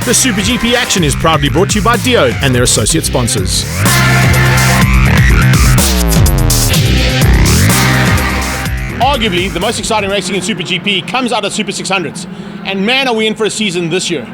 The SuperGP action is proudly brought to you by Diode and their associate sponsors. Arguably, the most exciting racing in SuperGP comes out of Super 600s. And man, are we in for a season this year.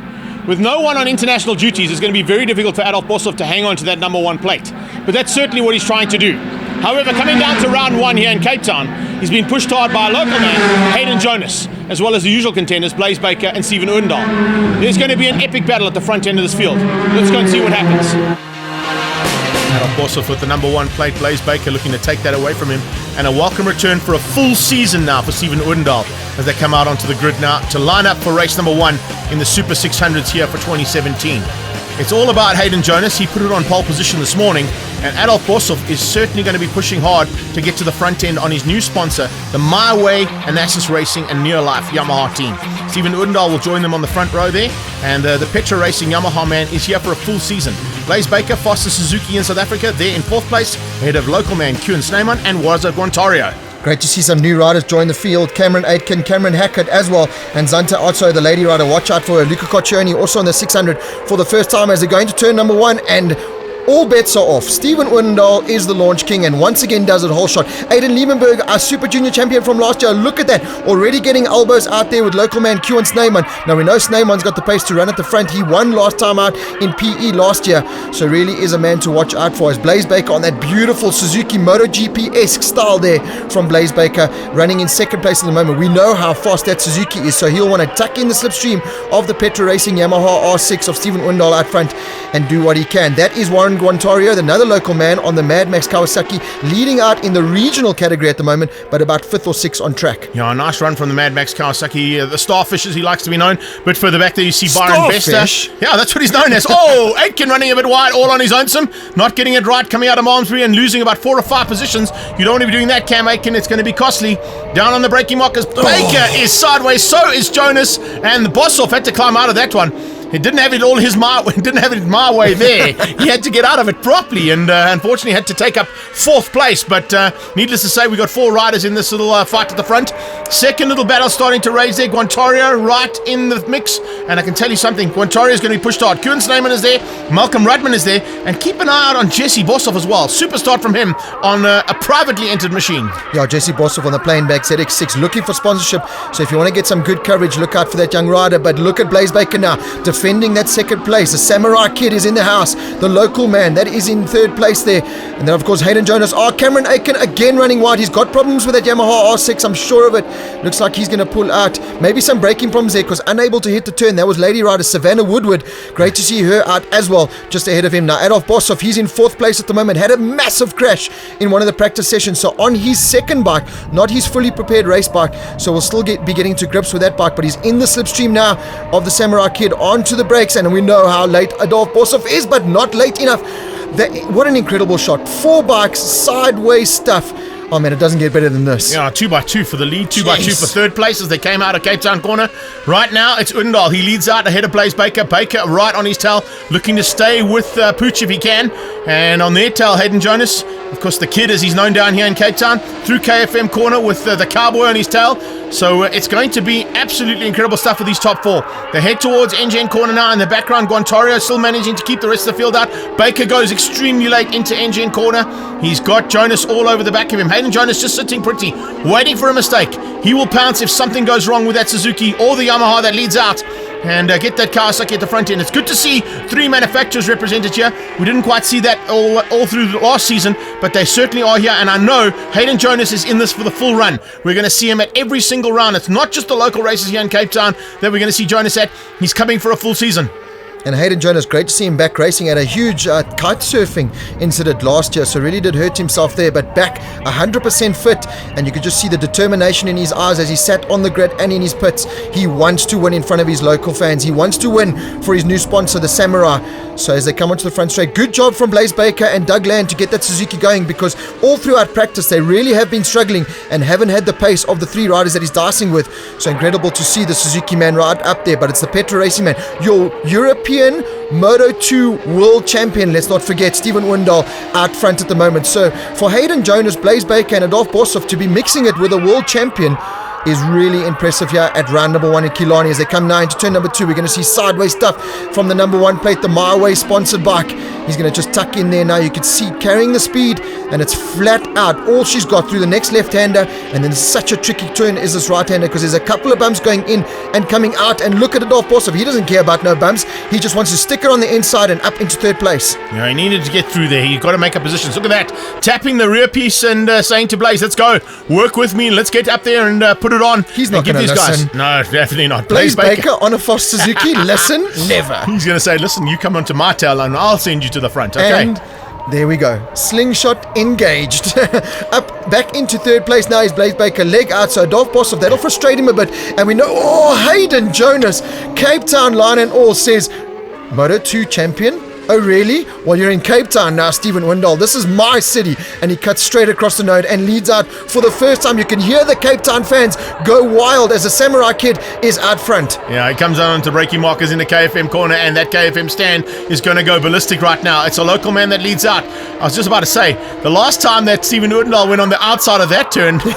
With no one on international duties, it's going to be very difficult for Adolf Boshoff to hang on to that number one plate. But that's certainly what he's trying to do. However, coming down to round one here in Cape Town, he's been pushed hard by a local man, Hayden Jonas, as well as the usual contenders, Blaze Baker and Stephen Oendal. There's going to be an epic battle at the front end of this field. Let's go and see what happens. Adolf Boshoff with the number one plate, Blaze Baker looking to take that away from him. And a welcome return for a full season now for Stephen Oendal as they come out onto the grid now to line up for race number one in the Super 600s here for 2017. It's all about Hayden Jonas. He put it on pole position this morning, and Adolf Boshoff is certainly going to be pushing hard to get to the front end on his new sponsor, the My Way, Anasis Racing and Neolife Yamaha team. Stephen Oendal will join them on the front row there, and the Petra Racing Yamaha man is here for a full season. Blaze Baker, fastest Suzuki in South Africa, there in fourth place, ahead of local man Kuhn Snyman and Waza Guantario. Great to see some new riders join the field. Cameron Aitken, Cameron Hackett as well, and Zanta Otso, the lady rider. Watch out for her. Luca Coccioni also on the 600 for the first time as they're going to turn number one, and all bets are off. Stephen Oendal is the launch king and once again does it whole shot. Aiden Liebenberg, our Super Junior champion from last year. Look at that. Already getting elbows out there with local man Kuhn Snyman. Now we know Snyman's got the pace to run at the front. He won last time out in PE last year. So really is a man to watch out for as Blaze Baker on that beautiful Suzuki MotoGP-esque style there from Blaze Baker running in second place at the moment. We know how fast that Suzuki is, so he'll want to tuck in the slipstream of the Petra Racing Yamaha R6 of Stephen Oendal out front and do what he can. That is Warren Guantario, another local man on the Mad Max Kawasaki, leading out in the regional category at the moment, but about 5th or 6th on track. Yeah, a nice run from the Mad Max Kawasaki, the Starfish as he likes to be known, but further back there you see Byron Bester. Yeah, that's what he's known as. Oh, Aitken running a bit wide, all on his own, not getting it right, coming out of Malmesbury and losing about 4 or 5 positions. You don't want to be doing that, Cam Aitken, it's going to be costly. Down on the braking markers, Baker is sideways, so is Jonas, and the Boshoff had to climb out of that one. He didn't have it all didn't have it my way there. He had to get out of it properly, and unfortunately had to take up 4th place. But needless to say, we got 4 riders in this little fight at the front. Second little battle starting to raise there. Guantario right in the mix, and I can tell you something. Guantario is going to be pushed hard. Kuhn Snyman is there. Malcolm Rudman is there, and keep an eye out on Jesse Boshoff as well. Super start from him on a privately entered machine. Yeah, Jesse Boshoff on the plain bag ZX6 looking for sponsorship. So if you want to get some good coverage, look out for that young rider. But look at Blaze Baker now, defending that second place. The Samurai Kid is in the house. The local man, that is in 3rd place there. And then of course Hayden Jonas. Cameron Aitken again running wide. He's got problems with that Yamaha R6, I'm sure of it. Looks like he's going to pull out. Maybe some braking problems there because unable to hit the turn. That was lady rider Savannah Woodward. Great to see her out as well, just ahead of him now. Adolf Boshoff, he's in 4th place at the moment. Had a massive crash in one of the practice sessions. So on his second bike, not his fully prepared race bike. So we'll still be getting to grips with that bike. But he's in the slipstream now of the Samurai Kid onto the brakes. And we know how late Adolf Boshoff is, but not late enough. What an incredible shot. 4 bikes, sideways stuff. Oh man, it doesn't get better than this. Yeah, 2x2 for the lead, 2x2 for 3rd place as they came out of Cape Town corner. Right now, it's Oendal. He leads out ahead of Blaze Baker. Baker right on his tail, looking to stay with Pooch if he can. And on their tail, Hayden Jonas. Of course, the kid, as he's known down here in Cape Town, through KFM corner with the cowboy on his tail. So it's going to be absolutely incredible stuff for these top 4. They head towards NGN corner now. In the background, Guantario still managing to keep the rest of the field out. Baker goes extremely late into NGN corner. He's got Jonas all over the back of him. Hayden Jonas just sitting pretty, waiting for a mistake. He will pounce if something goes wrong with that Suzuki or the Yamaha that leads out and get that Kawasaki at the front end. It's good to see 3 manufacturers represented here. We didn't quite see that all through the last season, but they certainly are here, and I know Hayden Jonas is in this for the full run. We're going to see him at every single round. It's not just the local races here in Cape Town that we're going to see Jonas at. He's coming for a full season. And Hayden Jonas, great to see him back racing at a huge kite surfing incident last year, so really did hurt himself there, but back 100% fit, and you could just see the determination in his eyes as he sat on the grid and in his pits. He wants to win in front of his local fans. He wants to win for his new sponsor, the Samurai. So as they come onto the front straight, good job from Blaze Baker and Doug Land to get that Suzuki going, because all throughout practice they really have been struggling and haven't had the pace of the 3 riders that he's dicing with. So incredible to see the Suzuki man ride up there, but it's the Petra Racing man, your European Moto 2 world champion, let's not forget, Stephen Oendal out front at the moment. So for Hayden Jonas, Blaze Baker and Adolf Boshoff to be mixing it with a world champion, is really impressive here at round number 1 in Killarney. As they come now into turn number 2, we're going to see sideways stuff from the number 1 plate, the My Way sponsored bike. He's going to just tuck in there now. You can see carrying the speed, and it's flat out all she's got through the next left-hander. And then such a tricky turn is this right-hander, because there's a couple of bumps going in and coming out. And look at Adolf Bossov. He doesn't care about no bumps. He just wants to stick it on the inside and up into 3rd place. Yeah, he needed to get through there. He got to make up positions. Look at that. Tapping the rear piece and saying to Blaze, let's go. Work with me. Let's get up there and put it on. He's not going to listen. No, definitely not. Blaze Baker on a Foss Suzuki. Listen, never. He's going to say, listen, you come onto my tail and I'll send you to the front. Okay. And there we go. Slingshot engaged. Up back into 3rd place now is Blaze Baker. Leg out. So Adolf Bossov, that'll frustrate him a bit. And we know, Hayden Jonas, Cape Town line and all, says, Moto 2 champion? Oh really? Well, you're in Cape Town now, Stephen Windall. This is my city. And he cuts straight across the node and leads out for the first time. You can hear the Cape Town fans go wild as the Samurai Kid is out front. Yeah, he comes on to braking markers in the KFM corner, and that KFM stand is going to go ballistic right now. It's a local man that leads out. I was just about to say, the last time that Stephen Windall went on the outside of that turn, he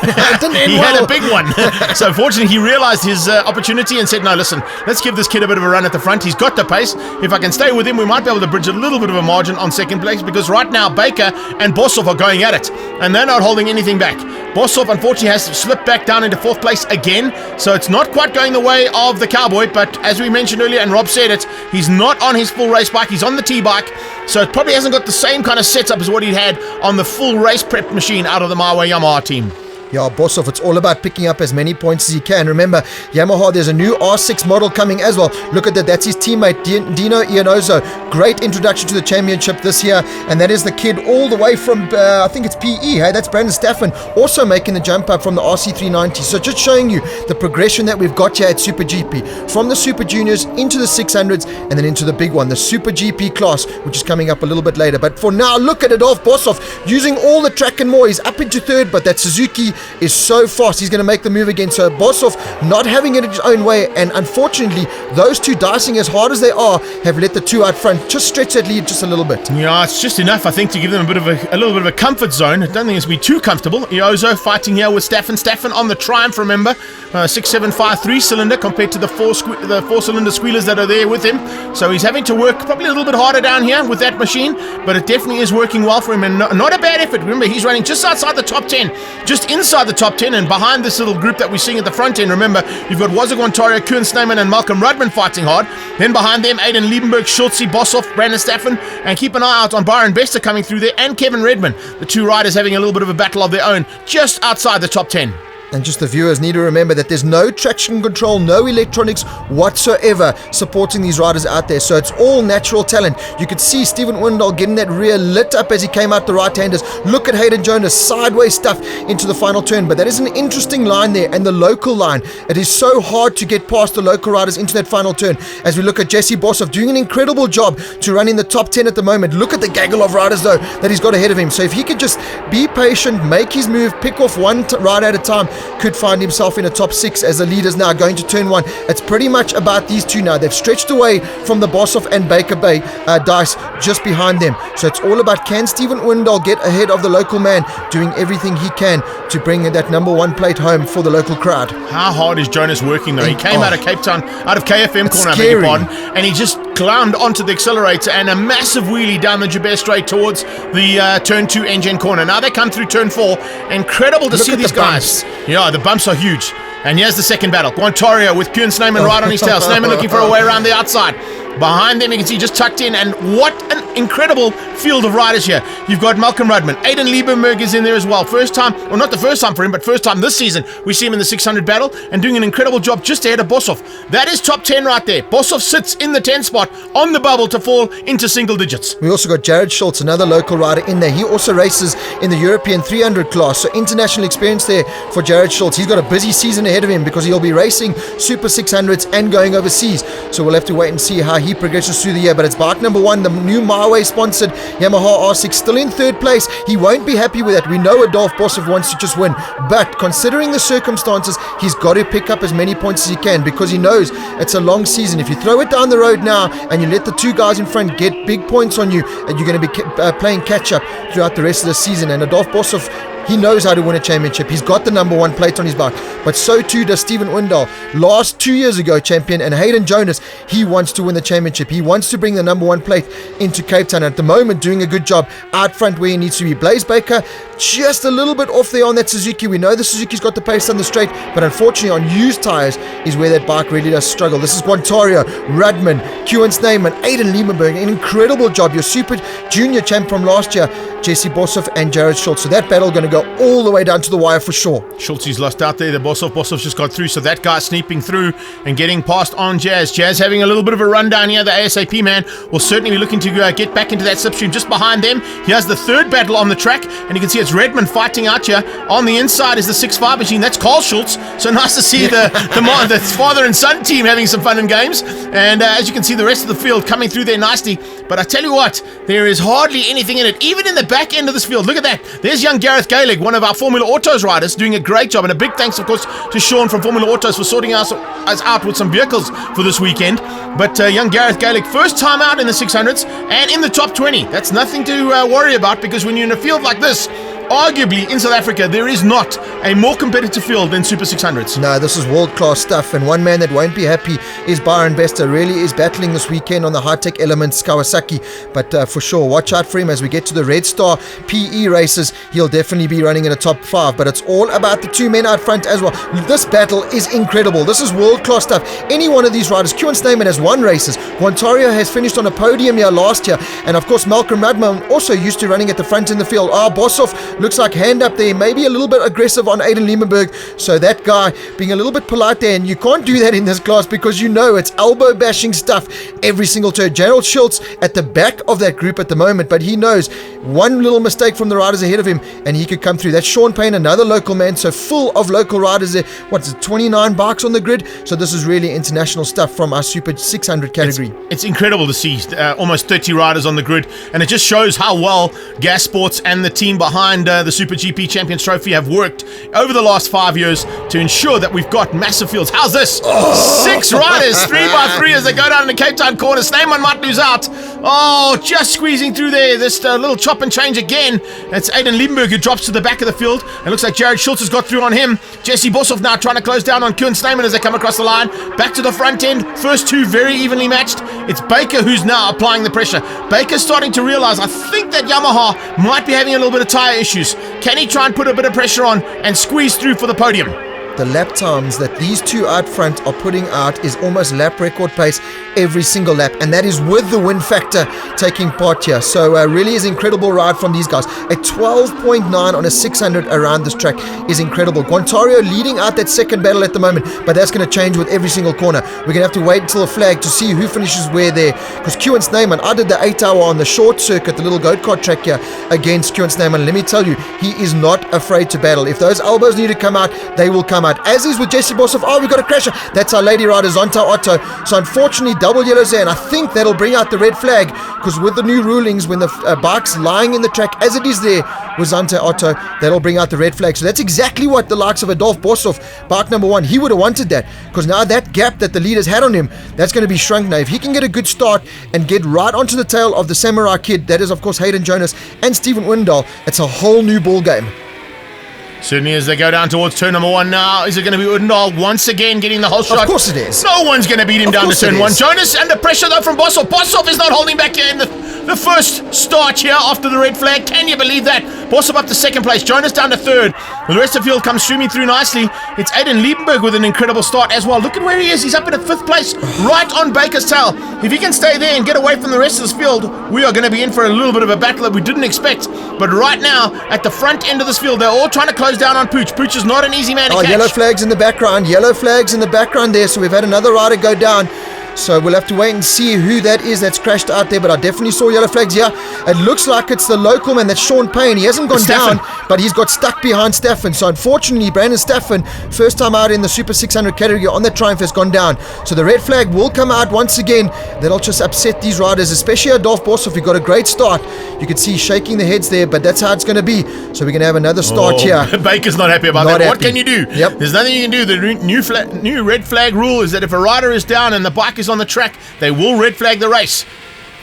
had a big one. So unfortunately, he realized his opportunity and said, no, listen, let's give this kid a bit of a run at the front. He's got the pace. If I can stay with him, we might be able to bridge a little bit of a margin on 2nd place, because right now Baker and Bossov are going at it and they're not holding anything back. Bossov unfortunately has slipped back down into 4th place again, so it's not quite going the way of the Cowboy. But as we mentioned earlier, and Rob said it, he's not on his full race bike, he's on the T-bike, so it probably hasn't got the same kind of setup as what he had on the full race prep machine out of the My Way Yamaha team. Yeah, Bossov, it's all about picking up as many points as he can. Remember, Yamaha, there's a new R6 model coming as well. Look at that. That's his teammate, Dino Iannoso. Great introduction to the championship this year. And that is the kid all the way from, I think it's PE. Hey, that's Brandon Staffen, also making the jump up from the RC390. So just showing you the progression that we've got here at Super GP. From the Super Juniors into the 600s and then into the big one, the Super GP class, which is coming up a little bit later. But for now, look at Adolf Bossov using all the track and more. He's up into 3rd, but that Suzuki is so fast. He's going to make the move again. So Bossov not having it his own way, and unfortunately those two dicing as hard as they are have let the two out front just stretch that lead just a little bit. Yeah, it's just enough, I think, to give them a little bit of a comfort zone. I don't think it's going to be too comfortable. Iozo fighting here with Staffen on the Triumph, remember, 675 3-cylinder compared to the four-cylinder squealers that are there with him. So he's having to work probably a little bit harder down here with that machine, but it definitely is working well for him, and not a bad effort. Remember, he's running just outside the top 10, just inside the top 10, and behind this little group that we're seeing at the front end. Remember, you've got Wazir Guantario, Kuhn Sneyman and Malcolm Rudman fighting hard. Then behind them, Aiden Liebenberg, Schultze, Bossov, Brandon Staffen, and keep an eye out on Byron Bester coming through there, and Kevin Redman. The two riders having a little bit of a battle of their own just outside the top 10. And just the viewers need to remember that there's no traction control, no electronics whatsoever supporting these riders out there. So it's all natural talent. You could see Stephen Windall getting that rear lit up as he came out the right-handers. Look at Hayden Jonas, sideways stuff into the final turn. But that is an interesting line there, and the local line. It is so hard to get past the local riders into that final turn. As we look at Jesse Bossov doing an incredible job to run in the top 10 at the moment. Look at the gaggle of riders, though, that he's got ahead of him. So if he could just be patient, make his move, pick off one rider at a time, could find himself in a top 6 as the leaders now going to turn 1. It's pretty much about these two now. They've stretched away from the Bossov and Baker Bay dice just behind them. So it's all about, can Stephen Windall get ahead of the local man, doing everything he can to bring that number 1 plate home for the local crowd. How hard is Jonas working though? He came out of Cape Town, out of KFM corner, I beg your pardon, and he just clowned onto the accelerator and a massive wheelie down the Joubert straight towards the turn 2 engine corner. Now they come through turn 4. Incredible to see these guys. Yeah, the bumps are huge. And here's the second battle. Guantario with Kuhn Sneyman right on his tail. Sneyman looking for a way around the outside. Behind them, you can see just tucked in, and what an incredible field of riders here. You've got Malcolm Rudman. Aiden Liebenberg is in there as well. First time, well, not the first time for him, but first time this season, we see him in the 600 battle and doing an incredible job just ahead of Bossov. That is top 10 right there. Bossov sits in the 10 spot on the bubble to fall into single digits. We also got Jared Schultz, another local rider in there. He also races in the European 300 class, so international experience there for Jared Schultz. He's got a busy season ahead of him because he'll be racing Super 600s and going overseas. So we'll have to wait and see how he progresses through the year. But it's bike number 1, the new My Way sponsored Yamaha R6, still in 3rd place. He won't be happy with that. We know Adolf Bossov wants to just win, but considering the circumstances, he's got to pick up as many points as he can because he knows it's a long season. If you throw it down the road now and you let the two guys in front get big points on you, and you're going to be playing catch up throughout the rest of the season. And Adolf Bossov He knows how to win a championship. He's got the number 1 plate on his back, but so too does Stephen Windal. Last 2 years ago champion, and Hayden Jonas, he wants to win the championship. He wants to bring the number 1 plate into Cape Town. At the moment, doing a good job out front where he needs to be. Blaze Baker, just a little bit off there on that Suzuki. We know the Suzuki's got the pace on the straight, but unfortunately on used tyres is where that bike really does struggle. This is Guantario, Rudman, Kewan Snyman, Aiden Liebenberg. An incredible job. Your Super Junior champ from last year, Jesse Boshoff and Jared Schultz. So that battle going to go all the way down to the wire for sure. Schultz lost out there. The Boshoff just got through. So that guy sneaking through and getting past on Jazz. Jazz having a little bit of a rundown here. The ASAP man will certainly be looking to get back into that slipstream just behind them. He has the third battle on the track, and you can see it's Redmond fighting out here. On the inside is the 6.5 machine. That's Carl Schultz. So nice to see the father and son team having some fun and games. And as you can see, the rest of the field coming through there nicely. But I tell you what, there is hardly anything in it. Even in the back end of this field, look at that. There's young Gareth Gaelic, one of our Formula Autos riders, doing a great job. And a big thanks, of course, to Sean from Formula Autos for sorting us out with some vehicles for this weekend. But young Gareth Gaelic, first time out in the 600s and in the top 20. That's nothing to worry about, because when you're in a field like this, arguably in South Africa, there is not a more competitive field than Super 600s. No, this is world-class stuff, and one man that won't be happy is Byron Bester. Really is battling this weekend on the high-tech elements, Kawasaki, but for sure, watch out for him as we get to the Red Star PE races. He'll definitely be running in a top 5, but it's all about the 2 men out front as well. This battle is incredible. This is world-class stuff. Any one of these riders, Kewan Snyman has won races. Guantario has finished on a podium here last year, and of course, Malcolm Radman also used to running at the front in the field. Boshoff looks like hand up there, maybe a little bit aggressive on Aiden Liebenberg, so that guy being a little bit polite there, and you can't do that in this class because you know it's elbow bashing stuff every single turn. Gerald Schultz at the back of that group at the moment, but he knows one little mistake from the riders ahead of him and he could come through. That's Sean Payne, another local man, so full of local riders there. What's it, 29 bikes on the grid? So this is really international stuff from our Super 600 category. It's incredible to see almost 30 riders on the grid, and it just shows how well Gas Sports and the team behind the SuperGP Champions Trophy have worked over the last 5 years to ensure that we've got massive fields. How's this? 6 riders, 3x3 as they go down in the Cape Town corner. Snyman might lose out. Oh, just squeezing through there. This little chop and change again. It's Aiden Liebenberg who drops to the back of the field. It looks like Jared Schultz has got through on him. Jesse Boshoff now trying to close down on Kewan Snyman as they come across the line. Back to the front end. First 2 very evenly matched. It's Baker who's now applying the pressure. Baker's starting to realize, I think that Yamaha might be having a little bit of tyre issues. Can he try and put a bit of pressure on and squeeze through for the podium? The lap times that these 2 out front are putting out is almost lap record pace every single lap, and that is with the win factor taking part here. So really is incredible ride from these guys. A 12.9 on a 600 around this track is incredible. Guantario leading out that second battle at the moment, but that's going to change with every single corner. We're going to have to wait until the flag to see who finishes where there, because Kewan Snyman, I did the 8-hour on the short circuit, the little goat kart track here against Kewan Snyman. Let me tell you, he is not afraid to battle. If those elbows need to come out, they will come out. As is with Jesse Boshoff. Oh, we got a crasher. That's our lady rider, Zonta Otto. So unfortunately, double yellows there, and I think that'll bring out the red flag, because with the new rulings, when the bike's lying in the track as it is there with Zonta Otto, that'll bring out the red flag. So that's exactly what the likes of Adolf Boshoff, bike number 1, he would have wanted that, because now that gap that the leaders had on him, that's going to be shrunk now. If he can get a good start and get right onto the tail of the Samurai Kid, that is of course Hayden Jonas and Stephen Windal, it's a whole new ball game. Certainly as they go down towards turn number 1 now. Is it going to be Udendal once again getting the whole shot? Of course it is. No one's going to beat him down to turn 1. Jonas under pressure though from Boshoff. Boshoff is not holding back here in the first start here after the red flag. Can you believe that? Boshoff up to second place. Jonas down to third. The rest of the field comes streaming through nicely. It's Aiden Liebenberg with an incredible start as well. Look at where he is. He's up in a 5th place, right on Baker's tail. If he can stay there and get away from the rest of this field, we are going to be in for a little bit of a battle that we didn't expect. But right now, at the front end of this field, they're all trying to close down on Pooch. Pooch is not an easy man to catch. Yellow flags in the background. Yellow flags in the background there. So we've had another rider go down. So we'll have to wait and see who that is that's crashed out there, but I definitely saw yellow flags here. It looks like it's the local man, that's Sean Payne. He hasn't gone down, but he's got stuck behind Staffen. So unfortunately, Brandon Staffen, first time out in the Super 600 category on that Triumph, has gone down. So the red flag will come out once again. That'll just upset these riders, especially Adolf Boshoff. He got a great start. You can see shaking the heads there, but that's how it's going to be. So we're going to have another start here. Baker's not happy about that. What can you do? Yep. There's nothing you can do. The new red flag rule is that if a rider is down and the bike is on the track, they will red flag the race.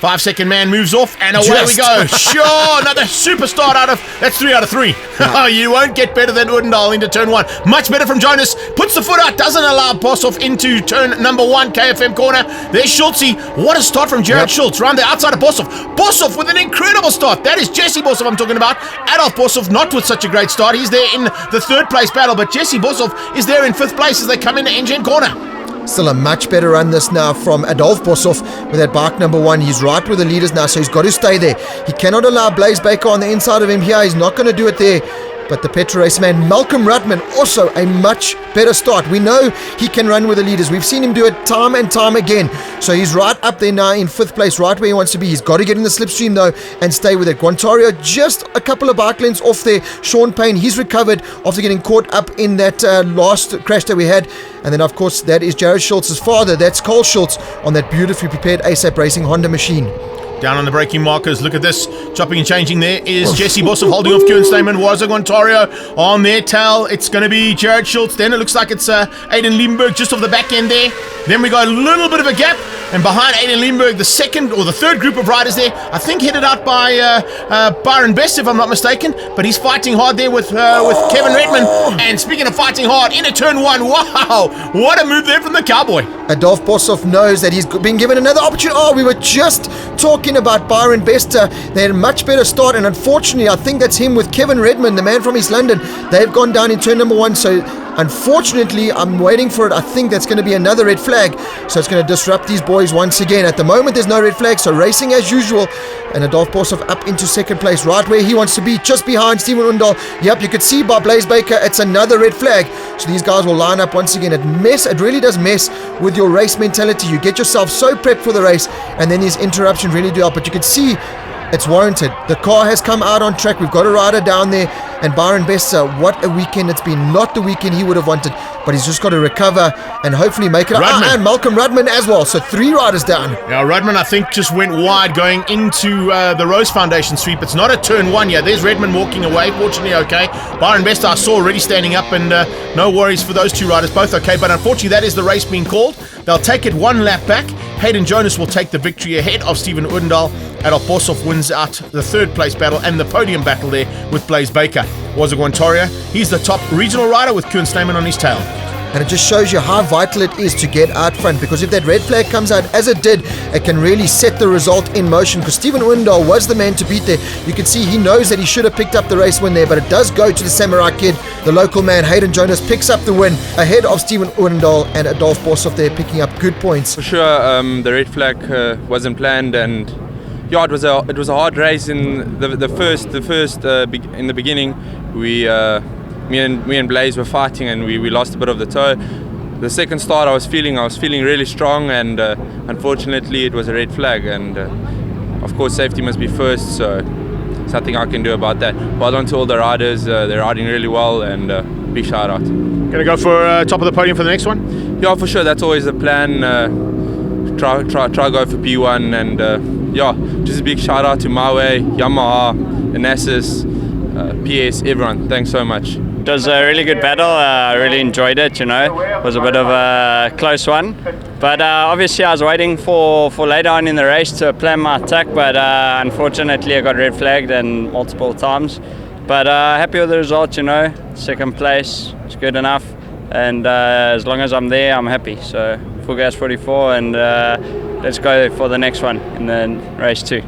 5-second man moves off, and away we go. Sure, another super start that's 3 out of 3. Oh, you won't get better than Odendaal into turn 1. Much better from Jonas. Puts the foot out, doesn't allow Boshoff into turn number 1, KFM corner. There's Schultze. What a start from Gerard Schultz, round the outside of Boshoff. Boshoff with an incredible start. That is Jesse Boshoff I'm talking about. Adolf Boshoff not with such a great start. He's there in the 3rd place battle, but Jesse Boshoff is there in 5th place as they come into engine corner. Still a much better run this now from Adolf Boshoff with that bike number 1. He's right with the leaders now, so he's got to stay there. He cannot allow Blaze Baker on the inside of him here. He's not going to do it there. But the Petra Race man, Malcolm Rudman, also a much better start. We know he can run with the leaders. We've seen him do it time and time again. So he's right up there now in 5th place, right where he wants to be. He's got to get in the slipstream though and stay with it. Guantario just a couple of bike lengths off there. Sean Payne, he's recovered after getting caught up in that last crash that we had. And then of course that is Jared Schultz's father. That's Cole Schultz on that beautifully prepared ASAP Racing Honda machine. Down on the braking markers, look at this. Chopping and changing there is Jesse Boshoff holding off Kieran Stamen. Waza Guantario on their tail. It's going to be Jared Schultz. Then it looks like it's Aiden Limburg just off the back end there. Then we got a little bit of a gap. And behind Aiden Limburg, the 2nd or the 3rd group of riders there, I think headed out by Byron Best, if I'm not mistaken. But he's fighting hard there with Kevin Redmond. And speaking of fighting hard, into turn 1, wow, what a move there from the Cowboy. Adolf Boshoff knows that he's been given another opportunity. Oh, we were just talking about Byron Bester. They had a much better start, and unfortunately, I think that's him with Kevin Redmond, the man from East London. They've gone down in turn number 1, so unfortunately, I'm waiting for it. I think that's going to be another red flag, so it's going to disrupt these boys once again. At the moment, there's no red flag, so racing as usual, and Adolf Boshoff up into 2nd place, right where he wants to be, just behind Stephen Odendaal. Yep, you could see by Blaze Baker, it's another red flag, so these guys will line up once again. It really does mess with your race mentality. You get yourself so prepped for the race, and then these interruptions really do help, but you can see it's warranted. The car has come out on track. We've got a rider down there, and Byron Bester, what a weekend it's been. Not the weekend he would have wanted, but he's just got to recover and hopefully make it. And Malcolm Rudman as well, so 3 riders down. Yeah, Rudman I think just went wide going into the Rose Foundation sweep. It's not a turn 1 yet. There's Redmond walking away, fortunately okay. Byron Bester I saw already standing up, and no worries for those 2 riders, both okay, but unfortunately that is the race being called. They'll take it 1 lap back. Hayden Jonas will take the victory ahead of Stephen Odendaal. Adolf Boshoff wins out the 3rd place battle and the podium battle there with Blaze Baker. Waza Guantario, he's the top regional rider with Kieran Stamen on his tail. And it just shows you how vital it is to get out front, because if that red flag comes out as it did, it can really set the result in motion, because Stephen Odendaal was the man to beat there. You can see he knows that he should have picked up the race win there, but it does go to the Samurai Kid. The local man, Hayden Jonas, picks up the win ahead of Stephen Odendaal and Adolf Boshoff there picking up good points. For sure, the red flag wasn't planned, and yeah, it was a hard race in the first in the beginning. Me and Blaze were fighting, and we lost a bit of the toe. The second start I was feeling really strong, and unfortunately it was a red flag, and of course safety must be first, so there's nothing I can do about that. Well done to all the riders, they're riding really well, and big shout out. Gonna go for top of the podium for the next one? Yeah, for sure, that's always the plan. Try go for P1, and yeah, just a big shout out to Mawe, Yamaha, Anasis, PS, everyone. Thanks so much. It was a really good battle. I really enjoyed it. It was a bit of a close one, but obviously I was waiting for later on in the race to plan my attack, but unfortunately I got red flagged and multiple times. But happy with the result. 2nd place, it's good enough, and as long as I'm there, I'm happy. So full gas 44, and let's go for the next one in the race 2.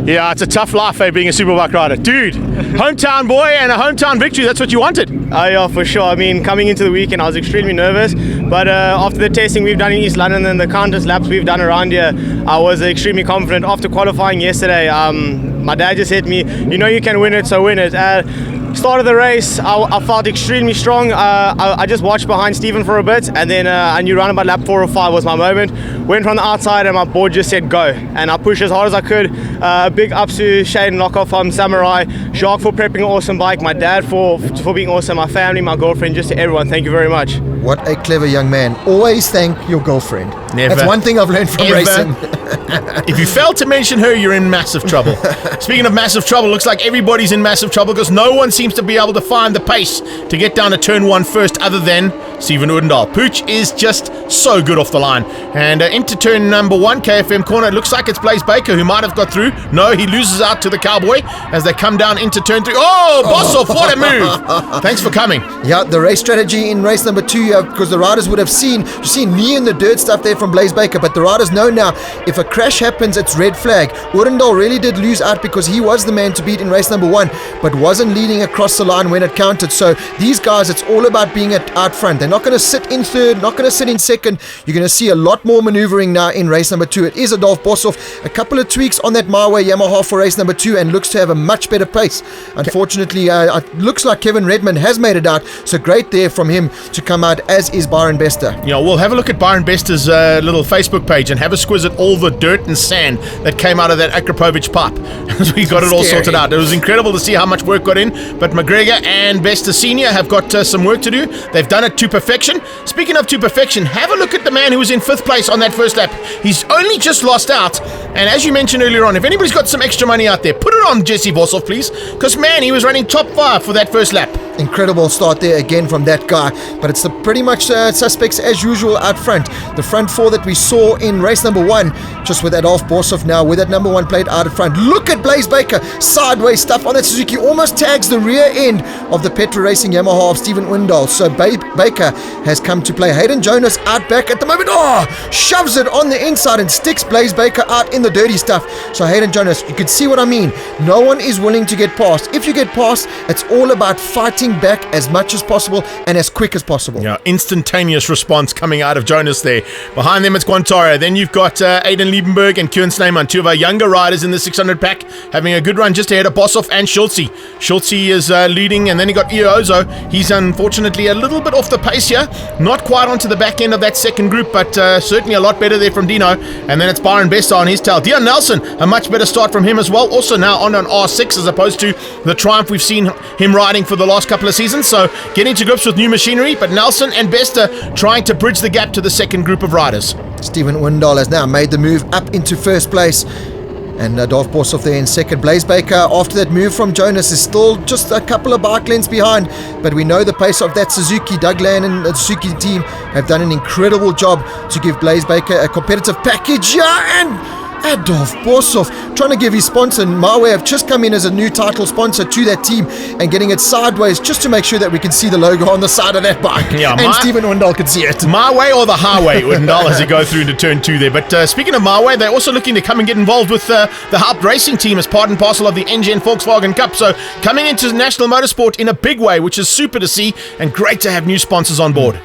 Yeah, it's a tough life, being a superbike rider. Dude, hometown boy and a hometown victory, that's what you wanted. Oh yeah, for sure. I mean, coming into the weekend I was extremely nervous, but after the testing we've done in East London and the countless laps we've done around here, I was extremely confident. After qualifying yesterday, my dad just said to me, you can win it, so win it. Start of the race, I felt extremely strong. I just watched behind Stephen for a bit, and then I knew around about lap 4 or 5 was my moment. Went from the outside and my board just said go, and I pushed as hard as I could. Big ups to Shane Lockoff from Samurai, Jacques for prepping an awesome bike, my dad for being awesome, my family, my girlfriend, just to everyone, thank you very much. What a clever young man. Always thank your girlfriend. Never. That's one thing I've learned from racing. If you fail to mention her, you're in massive trouble. Speaking of massive trouble, looks like everybody's in massive trouble because no one seems to be able to find the pace to get down to turn 1 first other than Stephen Odendaal. Pooch is just so good off the line. And into turn number 1, KFM corner, it looks like it's Blaze Baker who might have got through. No, he loses out to the Cowboy as they come down into turn 3. Oh, Boshoff, what a move. Thanks for coming. Yeah, the race strategy in race number 2, because the riders would have seen knee in the dirt stuff there from Blaze Baker, but the riders know now if a crash happens, it's red flag. Odendaal really did lose out because he was the man to beat in race number 1, but wasn't leading across the line when it counted. So these guys, it's all about being out front. They're not going to sit in third, not going to sit in second. You're going to see a lot more maneuvering now in race number 2. It is Adolf Boshoff. A couple of tweaks on that My Way Yamaha for race number 2 and looks to have a much better pace. Unfortunately, it looks like Kevin Redmond has made it out, so great there from him to come out, as is Byron Bester. Yeah, we'll have a look at Byron Bester's little Facebook page and have a squiz at all the dirt and sand that came out of that Akrapovic pipe. We got it all sorted out. It was incredible to see how much work got in, but McGregor and Bester Senior have got some work to do. They've done it to perfection. Speaking of to perfection, have a look at the man who was in 5th place on that first lap. He's only just lost out, and as you mentioned earlier on, if anybody's got some extra money out there, put it on Jesse Boshoff, please, because man, he was running top 5 for that first lap. Incredible start there again from that guy, but it's the pretty much suspects as usual out front. The front 4 that we saw in race number 1, just with Adolf Boshoff now with that number 1 plate out at front. Look at Blaze Baker, sideways stuff on that Suzuki, almost tags the rear end of the Petra Racing Yamaha of Stephen Odendaal. So Baker has come to play. Hayden Jonas out back at the moment. Oh, shoves it on the inside and sticks Blaze Baker out in the dirty stuff. So Hayden Jonas, you can see what I mean. No one is willing to get past. If you get past, it's all about fighting back as much as possible and as quick as possible. Yeah, instantaneous response coming out of Jonas there. Behind them it's Guantara. Then you've got Aiden Liebenberg and Kieran Snyman, 2 of our younger riders in the 600 pack, having a good run just ahead of Boshoff and Schultze. Schultze is leading, and then you got Iozo. He's unfortunately a little bit off the pace here. Not quite onto the back end of that second group, but certainly a lot better there from Dino. And then it's Byron Bester on his tail. Dion Nelson, a much better start from him as well. Also now on an R6 as opposed to the Triumph we've seen him riding for the last couple of seasons. So getting to grips with new machinery, but Nelson and Bester trying to bridge the gap to the second group of riders. Stephen Odendaal has now made the move up into first place, and Adolf Boshoff there in second. Blaze Baker, after that move from Jonas, is still just a couple of bike lengths behind, but we know the pace of that Suzuki. Doug Lane and the Suzuki team have done an incredible job to give Blaze Baker a competitive package. Yeah, and Adolf Boshoff trying to give his sponsor, My Way, have just come in as a new title sponsor to that team and getting it sideways just to make sure that we can see the logo on the side of that bike. Yeah, and Stephen Odendaal can see it. My Way or the highway, Odendaal, as he go through into turn 2 there. But speaking of My Way, they're also looking to come and get involved with the Haupt Racing team as part and parcel of the NGN Volkswagen Cup. So coming into National Motorsport in a big way, which is super to see and great to have new sponsors on board.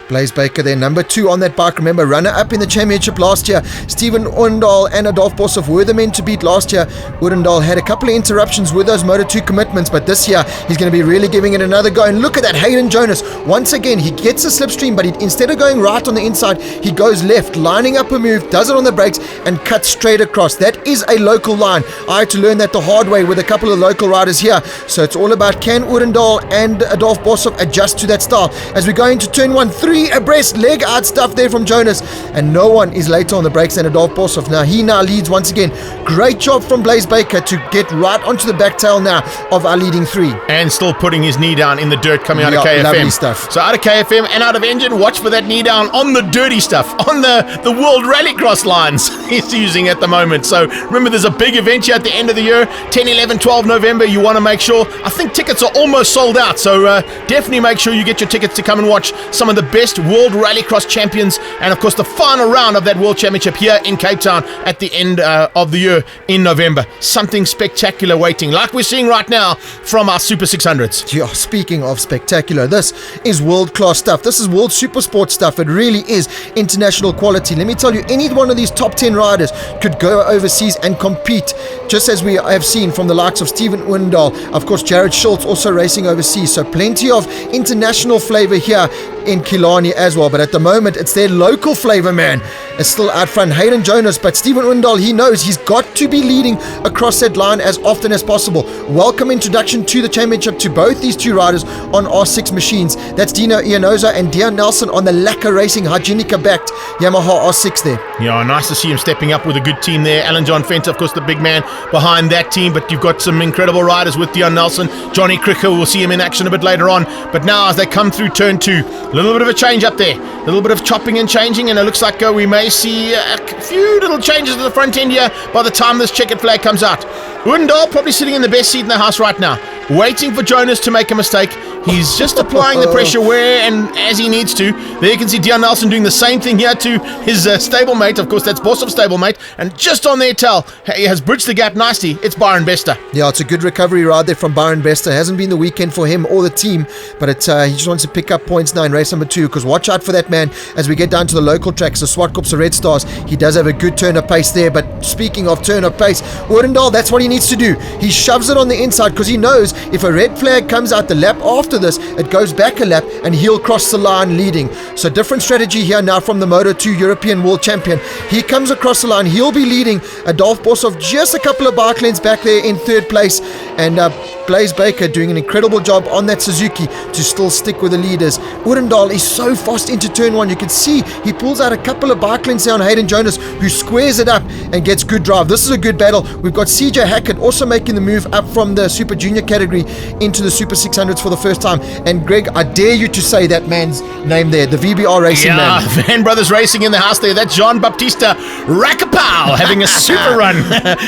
Blaze Baker there, number 2 on that bike. Remember, runner-up in the championship last year. Stephen Odendaal and Adolf Boshoff were the men to beat last year. Odendaal had a couple of interruptions with those Moto2 commitments, but this year he's going to be really giving it another go. And look at that, Hayden Jonas. Once again, he gets a slipstream, but instead of going right on the inside, he goes left, lining up a move, does it on the brakes, and cuts straight across. That is a local line. I had to learn that the hard way with a couple of local riders here. So it's all about, can Odendaal and Adolf Boshoff adjust to that style? As we go into turn 1, 3 abreast, leg out stuff there from Jonas, and no one is later on the brakes than Adolf Boshoff. Now he leads once again. Great job from Blaze Baker to get right onto the back tail now of our leading 3, and still putting his knee down in the dirt coming out of KFM. Lovely stuff. So out of KFM and out of Engine, watch for that knee down on the dirty stuff, on the World Rallycross lines he's using at the moment. So remember, there's a big event here at the end of the year, 10, 11, 12 November. You want to make sure, I think tickets are almost sold out, so definitely make sure you get your tickets to come and watch some of the best World Rallycross champions, and of course the final round of that World Championship here in Cape Town at the end of the year in November. Something spectacular waiting, like we're seeing right now from our Super 600s. Yeah, speaking of spectacular, this is world-class stuff. This is world super sport stuff. It really is international quality. Let me tell you, any one of these top 10 riders could go overseas and compete, just as we have seen from the likes of Stephen Odendaal, of course Jared Schultz also racing overseas. So plenty of international flavor here. in Killarney as well. But at the moment, it's their local flavour man is still out front, Hayden Jonas. But Stephen Windal, he knows he's got to be leading across that line as often as possible. Welcome introduction to the championship to both these two riders on R6 machines. That's Dino Ianoza and Dion Nelson on the Lacquer Racing Hygienica-backed Yamaha R6 there. Yeah, nice to see him stepping up with a good team there. Alan John Fenter, of course, the big man behind that team, but you've got some incredible riders with Dion Nelson. Johnny Cricker, we'll see him in action a bit later on. But now as they come through turn 2, a little bit of a change up there, a little bit of chopping and changing, and it looks like we may see a few little changes to the front end here by the time this checkered flag comes out. Windal probably sitting in the best seat in the house right now, waiting for Jonas to make a mistake. He's just applying the pressure where and as he needs to. There you can see Dion Nelson doing the same thing here to his stablemate. Of course, that's Bossov's stablemate. And just on their tail, he has bridged the gap nicely. It's Byron Bester. Yeah, it's a good recovery ride there from Byron Bester. It hasn't been the weekend for him or the team, but he just wants to pick up points now in race number 2, because watch out for that man as we get down to the local tracks, the Swartkops, the Red Stars. He does have a good turn of pace there, but speaking of turn of pace, Oudendal, that's what he needs to do. He shoves it on the inside because he knows if a red flag comes out the lap after this, it goes back a lap and he'll cross the line leading. So different strategy here now from the Moto2 European World Champion. He comes across the line, he'll be leading Adolf Bossov just a couple of bike lengths back there in 3rd place, and Blaze Baker doing an incredible job on that Suzuki to still stick with the leaders. Oudendal is so fast into turn 1. You can see he pulls out a couple of bike lengths there on Hayden Jonas, who squares it up and gets good drive. This is a good battle. We've got CJ Hackett also making the move up from the Super Junior category into the Super 600s for the first time. And Greg, I dare you to say that man's name there, the VBR Racing man. Van Brothers Racing in the house there. That's Jean Baptista Rakapow having a super run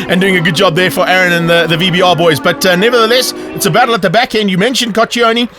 and doing a good job there for Aaron and the VBR boys. But nevertheless, it's a battle at the back end. You mentioned Coccione.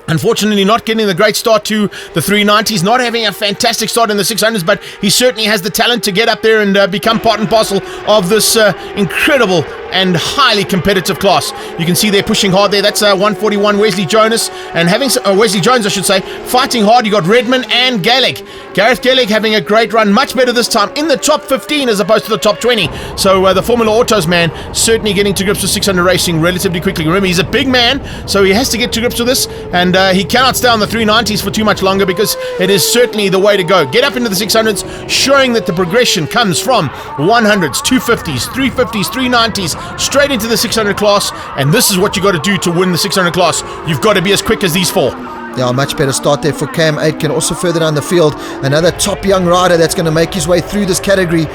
Unfortunately, not getting the great start to the 390s, not having a fantastic start in the 600s, but he certainly has the talent to get up there and become part and parcel of this incredible and highly competitive class. You can see they're pushing hard there. That's 141 Wesley Jonas, and having Wesley Jones, I should say, fighting hard. You got Redman and Gaelic. Gareth Gaelic having a great run, much better this time in the top 15 as opposed to the top 20. So the Formula Autos man certainly getting to grips with 600 racing relatively quickly. Remember, he's a big man, so he has to get to grips with this, and he cannot stay on the 390s for too much longer, because it is certainly the way to go. Get up into the 600s, showing that the progression comes from 100s, 250s, 350s, 390s, straight into the 600 class, and this is what you got to do to win the 600 class. You've got to be as quick as these 4. Yeah, much better start there for Cam Aitken. Also further down the field, another top young rider that's going to make his way through this category.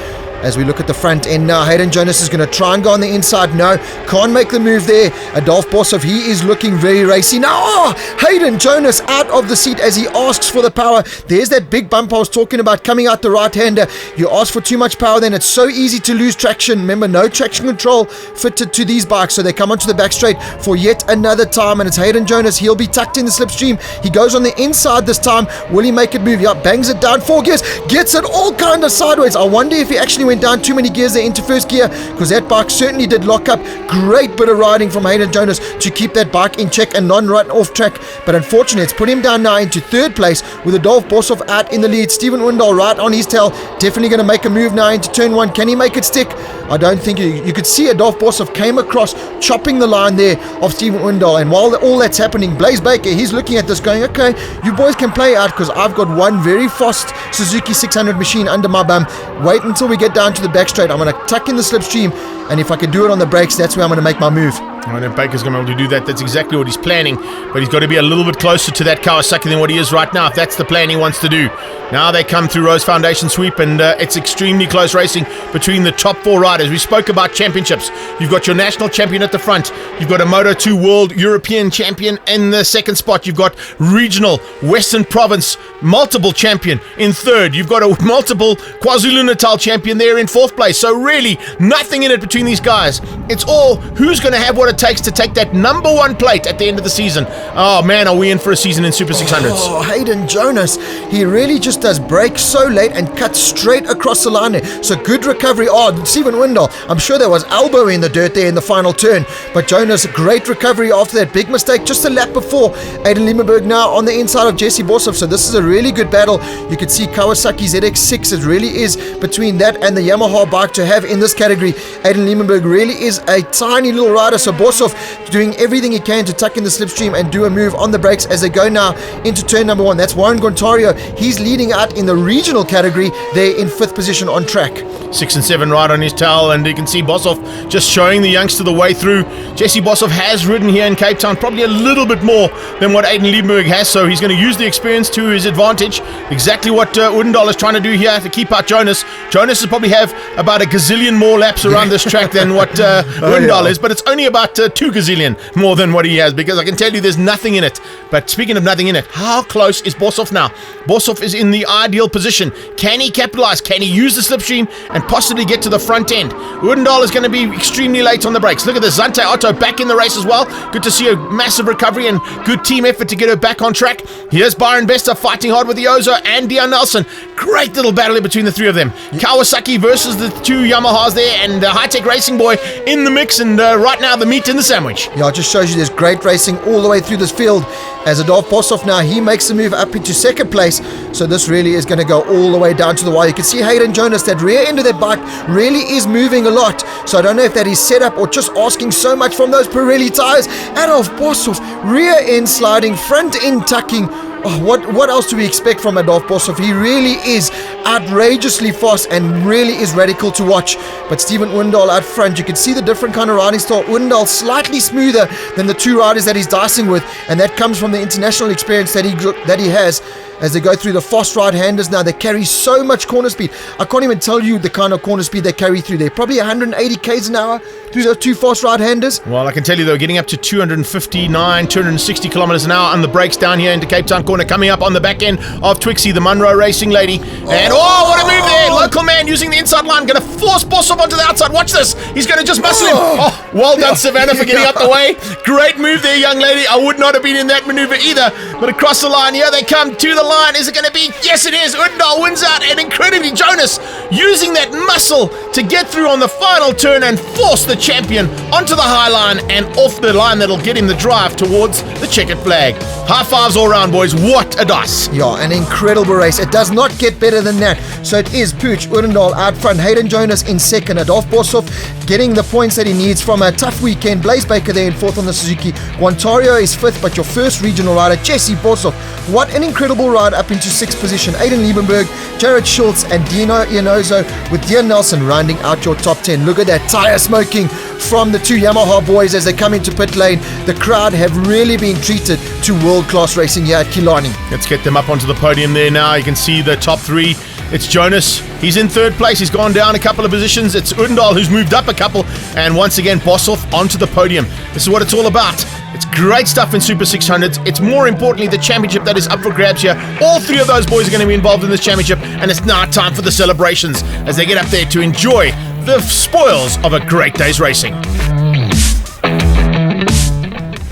As we look at the front end now, Hayden Jonas is going to try and go on the inside. No, can't make the move there. Adolf Bossov, he is looking very racy now. Hayden Jonas out of the seat as he asks for the power. There's that big bump I was talking about coming out the right-hander. You ask for too much power, then it's so easy to lose traction. Remember, no traction control fitted to these bikes, so they come onto the back straight for yet another time, and it's Hayden Jonas. He'll be tucked in the slipstream. He goes on the inside this time. Will he make it move? Yeah, bangs it down 4 gears, gets it all kind of sideways. I wonder if he actually went down too many gears there into first gear, because that bike certainly did lock up. Great bit of riding from Hayden Jonas to keep that bike in check and non-run off track, but unfortunately it's put him down now into 3rd place with Adolf Bossov out in the lead. Stephen Windal right on his tail, definitely going to make a move now into turn 1. Can he make it stick? I don't think you could see Adolf Bossov came across chopping the line there of Stephen Windal, and while all that's happening, Blaze Baker, he's looking at this going, okay, you boys can play out, because I've got one very fast Suzuki 600 machine under my bum. Wait until we get down to the back straight. I'm going to tuck in the slipstream, and if I can do it on the brakes, that's where I'm going to make my move. I know Baker's going to be able to do that. That's exactly what he's planning, but he's got to be a little bit closer to that Kawasaki than what he is right now, if that's the plan he wants to do. Now they come through Rose Foundation Sweep, and it's extremely close racing between the top 4 riders. We spoke about championships. You've got your national champion at the front. You've got a Moto2 World European champion in the 2nd spot. You've got regional Western Province multiple champion in 3rd. You've got a multiple KwaZulu-Natal champion there in 4th place. So really, nothing in it between these guys. It's all who's going to have what it takes to take that number 1 plate at the end of the season. Oh man, are we in for a season in Super 600s. Oh, Hayden Jonas, he really just does break so late and cut straight across the line there. So good recovery. Oh, Stephen Windal, I'm sure there was elbow in the dirt there in the final turn, but Jonas, great recovery after that big mistake just a lap before. Aiden Liebenberg now on the inside of Jesse Bossov, so this is a really good battle. You can see Kawasaki ZX6, it really is between that and the Yamaha bike to have in this category. Aiden Liebenberg really is a tiny little rider, so Boshoff doing everything he can to tuck in the slipstream and do a move on the brakes as they go now into turn number 1. That's Warren Gontario. He's leading out in the regional category. They're in 5th position on track. 6 and 7 right on his tail, and you can see Boshoff just showing the youngster the way through. Jesse Boshoff has ridden here in Cape Town probably a little bit more than what Aiden Liebenberg has, so he's going to use the experience to his advantage. Exactly what Odendaal is trying to do here to keep out Jonas. Jonas will probably have about a gazillion more laps around this track than what Odendaal is, but it's only about 2 gazillion more than what he has, because I can tell you there's nothing in it. But speaking of nothing in it, how close is Boshoff now? Boshoff is in the ideal position. Can he capitalize? Can he use the slipstream and possibly get to the front end? Odendaal is going to be extremely late on the brakes. Look at this, Zante Otto back in the race as well. Good to see a massive recovery and good team effort to get her back on track. Here's Byron Bester fighting hard with the Ozo and Dion Nelson. Great little battle in between the 3 of them. Kawasaki versus the 2 Yamahas there, and High Tech Racing Boy in the mix, and right now the meat in the sandwich. Yeah, it just shows you there's great racing all the way through this field. As Adolf Boshoff now, he makes the move up into 2nd place, so this really is going to go all the way down to the wire. You can see Hayden Jonas, that rear end of that bike really is moving a lot, so I don't know if that is set up or just asking so much from those Pirelli tires. Adolf Boshoff, rear end sliding, front end tucking. Oh, what else do we expect from Adolf Boshoff? He really is outrageously fast and really is radical to watch. But Stephen Odendaal out front, you can see the different kind of riding style. Odendaal slightly smoother than the 2 riders that he's dicing with, and that comes from the international experience that he has. As they go through the fast right-handers now, they carry so much corner speed. I can't even tell you the kind of corner speed they carry through there. Probably 180 k's an hour through those 2 fast right-handers. Well, I can tell you they're getting up to 259, 260 kilometers an hour on the brakes down here into Cape Town corner, coming up on the back end of Twixie, the Munro Racing lady. And what a move there! Local man using the inside line, going to force Boshoff onto the outside. Watch this. He's going to just muscle him. Oh, well done, Savannah, for getting out the way. Great move there, young lady. I would not have been in that maneuver either. But across the line, here they come to the line. Is it going to be? Yes, it is. Odendaal wins out, and incredibly Jonas using that muscle to get through on the final turn and force the champion onto the high line and off the line that'll get him the drive towards the checkered flag. High fives all round, boys. What a dice. Yeah, an incredible race. It does not get better than that. So it is Pooch Odendaal out front, Hayden Jonas in 2nd, Adolf Boshoff getting the points that he needs from a tough weekend. Blaze Baker there in 4th on the Suzuki. Guantario is 5th, but your first regional rider, Jesse Boshoff. What an incredible ride up into 6th position. Aiden Liebenberg, Jared Schultz and Dino Ianozo with Dion Nelson rounding out your top 10. Look at that tire smoking from the 2 Yamaha boys as they come into pit lane. The crowd have really been treated to world-class racing here at Killarney. Let's get them up onto the podium there now. You can see the top 3. It's Jonas. He's in 3rd place. He's gone down a couple of positions. It's Odendaal who's moved up a couple. And once again, Boshoff onto the podium. This is what it's all about. It's great stuff in Super 600s. It's more importantly the championship that is up for grabs here. All 3 of those boys are going to be involved in this championship. And it's now time for the celebrations as they get up there to enjoy the spoils of a great day's racing.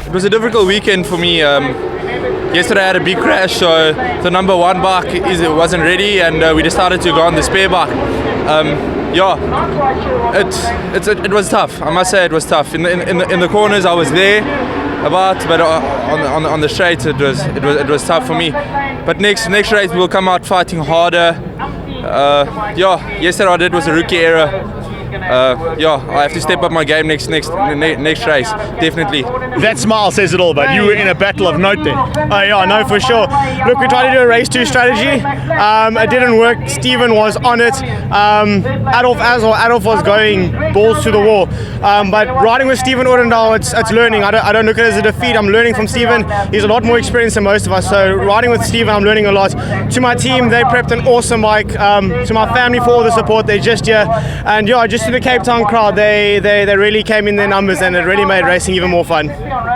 It was a difficult weekend for me. Yesterday I had a big crash, so the number 1 bike wasn't ready, and we decided to go on the spare bike. It was tough. I must say it was tough. In the corners I was there, but on the straights it was tough for me. But next race we'll come out fighting harder. Yesterday I did was a rookie error. I have to step up my game next race, definitely. That smile says it all, but you were in a battle of note there. Oh yeah, no, for sure. Look, we tried to do a race 2 strategy. It didn't work. Steven was on it. Adolf was going balls to the wall. But riding with Steven Odendaal, it's learning. I don't look at it as a defeat. I'm learning from Steven. He's a lot more experienced than most of us. So riding with Steven, I'm learning a lot. To my team, they prepped an awesome bike. To my family for all the support, they're just here. And just to the Cape Town crowd, they really came in their numbers, and it really made racing even more fun.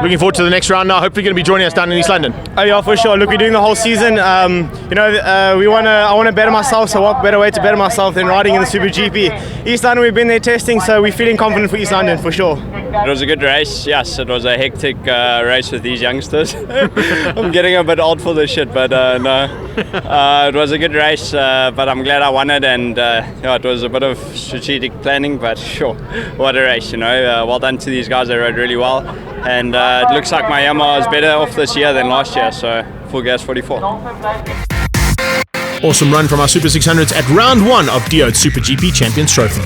Looking forward to the next round now. Hopefully going to be joining us down in East London. Oh yeah, for sure. Look, we're doing the whole season. I want to better myself, so what better way to better myself than riding in the Super GP. East London, we've been there testing, so we're feeling confident for East London for sure. It was a good race. Yes, it was a hectic race with these youngsters. I'm getting a bit old for this shit, but no. It was a good race, but I'm glad I won it, and it was a bit of strategic planning, but sure, what a race, well done to these guys. They rode really well, and it looks like my Yamaha is better off this year than last year, so full gas 44. Awesome run from our Super 600s at round 1 of Dio's Super GP Champions Trophy.